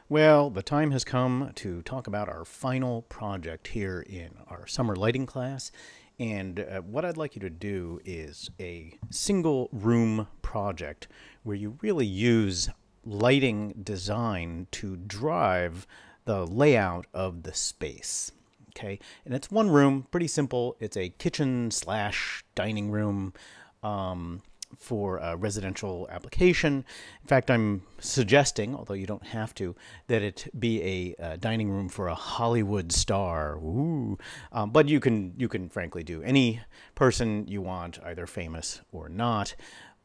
Well, the time has come to talk about our final project here in our summer lighting class. And what I'd like you to do is a single room project where you really use lighting design to drive the layout of the space. Okay, and it's one room, pretty simple. It's a kitchen slash dining room. For a residential application. In fact, I'm suggesting, although you don't have to, that it be a dining room for a Hollywood star. Ooh. But you can frankly do any person you want, either famous or not.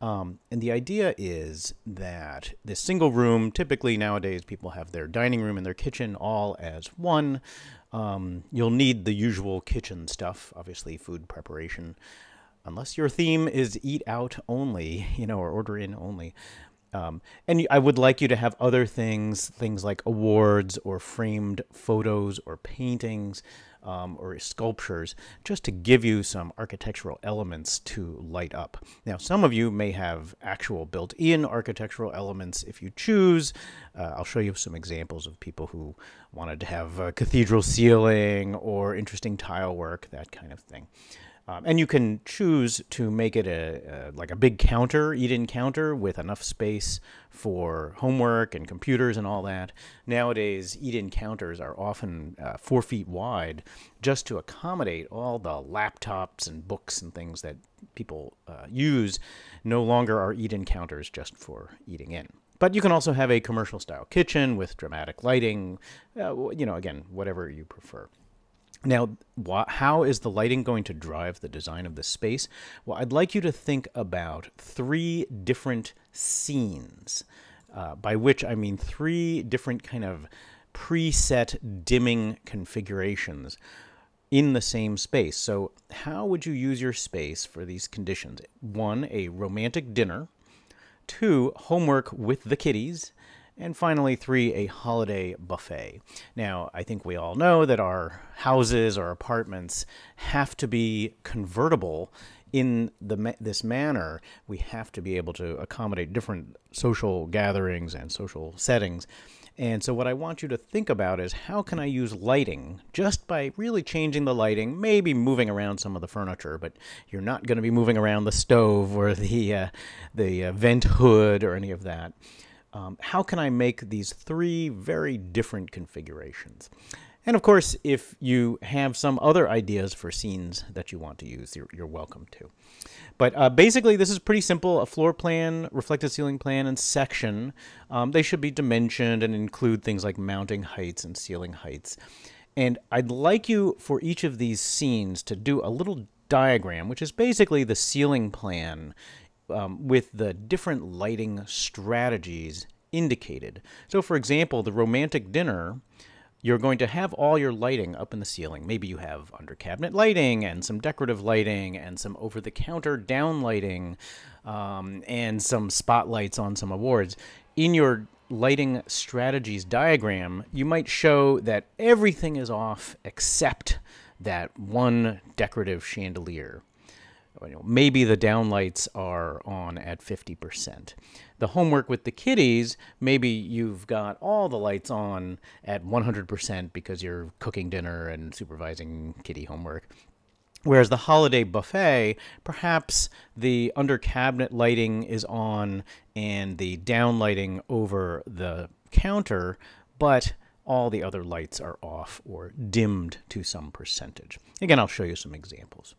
And the idea is that this single room, typically nowadays people have their dining room and their kitchen all as one. You'll need the usual kitchen stuff, obviously food preparation, unless your theme is eat out only, or order in only. And I would like you to have other things like awards or framed photos or paintings or sculptures, just to give you some architectural elements to light up. Now, some of you may have actual built-in architectural elements if you choose. I'll show you some examples of people who wanted to have a cathedral ceiling or interesting tile work, that kind of thing. And you can choose to make it like a big counter, eat-in counter with enough space for homework and computers and all that. Nowadays, eat-in counters are often 4 feet wide just to accommodate all the laptops and books and things that people use. No longer are eat-in counters just for eating in. But you can also have a commercial-style kitchen with dramatic lighting, again, whatever you prefer. Now, how is the lighting going to drive the design of the space? Well, I'd like you to think about 3 different scenes, by which I mean 3 different kind of preset dimming configurations in the same space. So how would you use your space for these conditions? 1, a romantic dinner. 2, homework with the kiddies. And finally, 3, a holiday buffet. Now, I think we all know that our houses or apartments have to be convertible in this manner. We have to be able to accommodate different social gatherings and social settings. And so what I want you to think about is, how can I use lighting just by really changing the lighting, maybe moving around some of the furniture, but you're not going to be moving around the stove or the vent hood or any of that. How can I make these 3 very different configurations? And of course, if you have some other ideas for scenes that you want to use, you're welcome to. But basically, this is pretty simple. A floor plan, reflected ceiling plan, and section. They should be dimensioned and include things like mounting heights and ceiling heights. And I'd like you, for each of these scenes, to do a little diagram, which is basically the ceiling plan with the different lighting strategies indicated. So, for example, the romantic dinner, you're going to have all your lighting up in the ceiling. Maybe you have under-cabinet lighting and some decorative lighting and some over-the-counter down lighting and some spotlights on some awards. In your lighting strategies diagram, you might show that everything is off except that one decorative chandelier. Maybe the downlights are on at 50%. The homework with the kiddies, maybe you've got all the lights on at 100% because you're cooking dinner and supervising kiddie homework. Whereas the holiday buffet, perhaps the under-cabinet lighting is on and the down lighting over the counter, but all the other lights are off or dimmed to some percentage. Again, I'll show you some examples.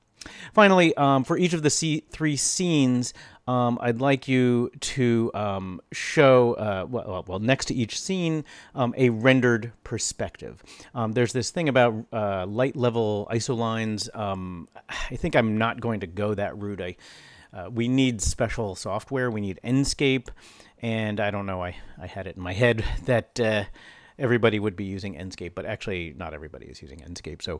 Finally, for each of the 3 scenes, I'd like you to show, well, next to each scene, a rendered perspective. There's this thing about light level isolines. I think I'm not going to go that route. We need special software. We need Enscape, and I don't know, I had it in my head that everybody would be using Enscape, but actually not everybody is using Enscape. So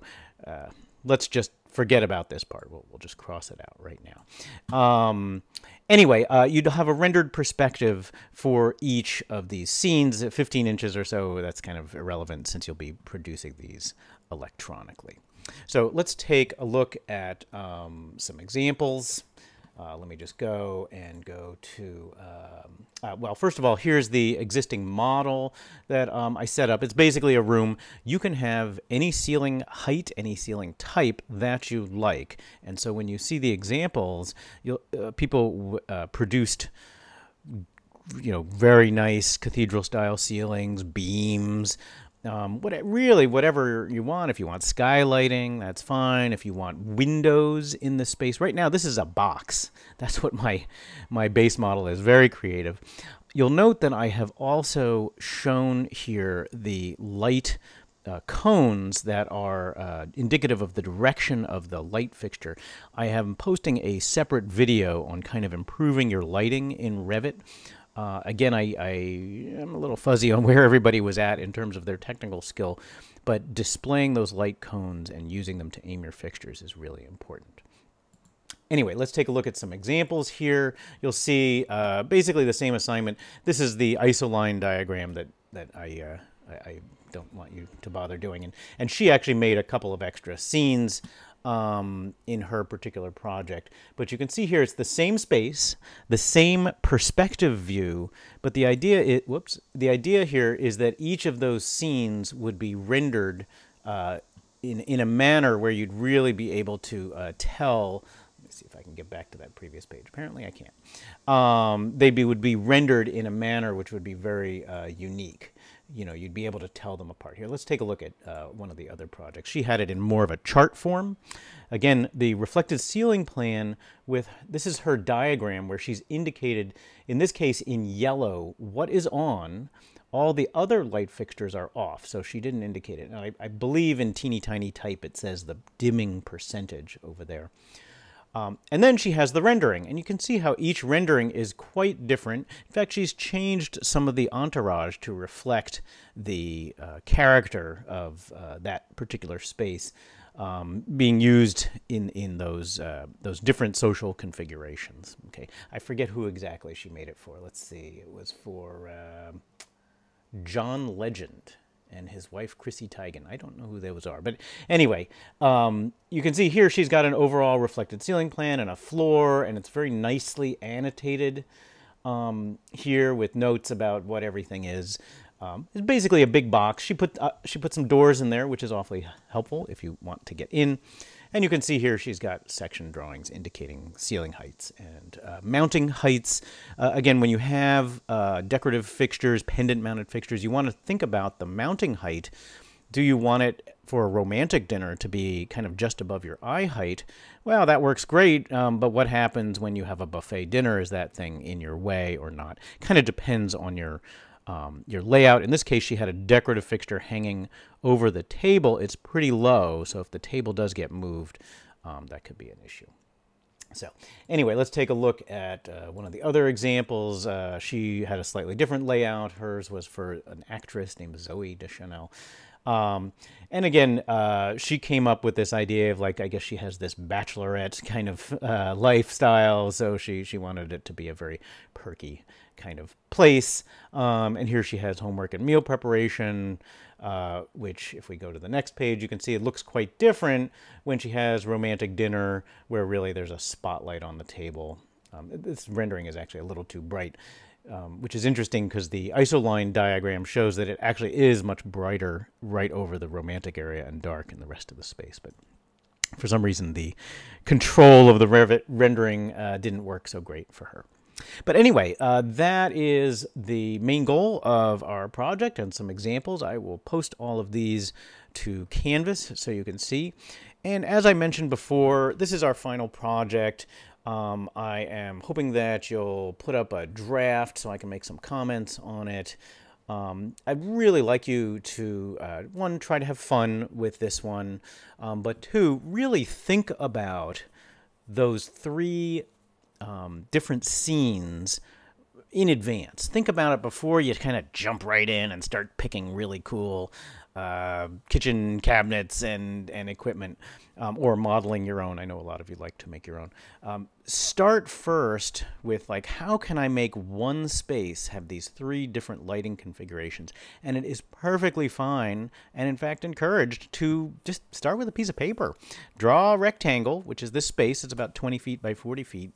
let's just forget about this part. We'll just cross it out right now. Anyway, you'd have a rendered perspective for each of these scenes, 15 inches or so. That's kind of irrelevant since you'll be producing these electronically. So let's take a look at some examples. Let me just go to, well, first of all, here's the existing model that I set up. It's basically a room. You can have any ceiling height, any ceiling type that you like. And so when you see the examples, people produced very nice cathedral-style ceilings, beams, whatever you want. If you want skylighting, that's fine. If you want windows in the space. Right now, this is a box. That's what my base model is. Very creative. You'll note that I have also shown here the light cones that are indicative of the direction of the light fixture. I am posting a separate video on kind of improving your lighting in Revit. Again, I am a little fuzzy on where everybody was at in terms of their technical skill, but displaying those light cones and using them to aim your fixtures is really important. Anyway, let's take a look at some examples here. You'll see basically the same assignment. This is the isoline diagram that I don't want you to bother doing. And she actually made a couple of extra scenes in her particular project. But you can see here it's the same space, the same perspective view, but the idea here is that each of those scenes would be rendered in a manner where you'd really be able to tell. Let me see if I can get back to that previous page. Apparently I can't. They would be rendered in a manner which would be very unique. You'd be able to tell them apart. Here, let's take a look at one of the other projects. She had it in more of a chart form. Again, the reflected ceiling plan this is her diagram where she's indicated, in this case in yellow, what is on. All the other light fixtures are off, so she didn't indicate it. Now, I believe in teeny tiny type it says the dimming percentage over there. And then she has the rendering, and you can see how each rendering is quite different. In fact, she's changed some of the entourage to reflect the character of that particular space being used in those different social configurations. Okay, I forget who exactly she made it for. Let's see, it was for John Legend and his wife, Chrissy Teigen. I don't know who those are. But anyway, you can see here she's got an overall reflected ceiling plan and a floor, and it's very nicely annotated here with notes about what everything is. It's basically a big box. She put some doors in there, which is awfully helpful if you want to get in. And you can see here she's got section drawings indicating ceiling heights and mounting heights. Again, when you have decorative fixtures, pendant-mounted fixtures, you want to think about the mounting height. Do you want it for a romantic dinner to be kind of just above your eye height? Well, that works great, but what happens when you have a buffet dinner? Is that thing in your way or not? Kind of depends on your layout. In this case, she had a decorative fixture hanging over the table. It's pretty low, so if the table does get moved, that could be an issue. So anyway, let's take a look at one of the other examples. She had a slightly different layout. Hers was for an actress named Zoe Deschanel. And again, she came up with this idea of, like, I guess she has this bachelorette kind of lifestyle, so she wanted it to be a very perky kind of place. And here she has homework and meal preparation, which, if we go to the next page, you can see it looks quite different when she has romantic dinner, where really there's a spotlight on the table. This rendering is actually a little too bright. Which is interesting because the isoline diagram shows that it actually is much brighter right over the romantic area and dark in the rest of the space. But for some reason, the control of the Revit rendering didn't work so great for her. But anyway, that is the main goal of our project and some examples. I will post all of these to Canvas so you can see. And as I mentioned before, this is our final project. I am hoping that you'll put up a draft so I can make some comments on it. I'd really like you to, one, try to have fun with this one, but two, really think about those three different scenes in advance. Think about it before you kind of jump right in and start picking really cool kitchen cabinets and equipment, or modeling your own. I know a lot of you like to make your own. Start first with like, how can I make one space have these 3 different lighting configurations? And it is perfectly fine, and in fact encouraged, to just start with a piece of paper. Draw a rectangle, which is this space. It's about 20 feet by 40 feet.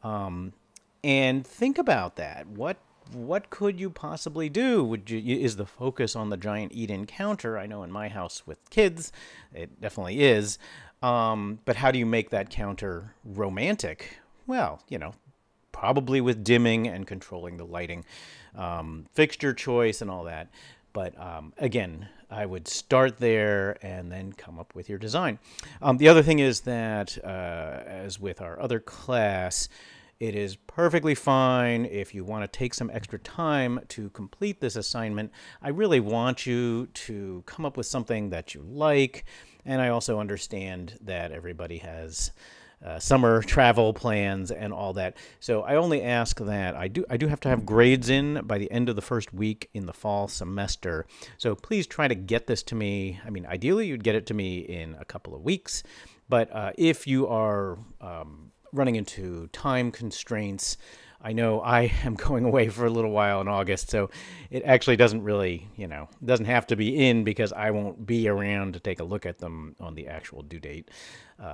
And think about that. What could you possibly do? Is the focus on the giant eat-in counter? I know in my house with kids, it definitely is. But how do you make that counter romantic? Well, probably with dimming and controlling the lighting, fixture choice and all that. But again, I would start there and then come up with your design. The other thing is that, as with our other class, it is perfectly fine if you want to take some extra time to complete this assignment. I really want you to come up with something that you like, and I also understand that everybody has summer travel plans and all that. So I only ask that I do have to have grades in by the end of the first week in the fall semester. So please try to get this to me. I mean, ideally you'd get it to me in a couple of weeks, but if you are running into time constraints, I know I am going away for a little while in August, so it actually doesn't really, doesn't have to be in because I won't be around to take a look at them on the actual due date.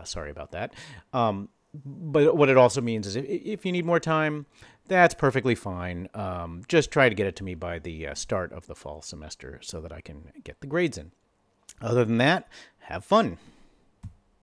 Sorry about that. But what it also means is if you need more time, that's perfectly fine. Just try to get it to me by the start of the fall semester so that I can get the grades in. Other than that, have fun.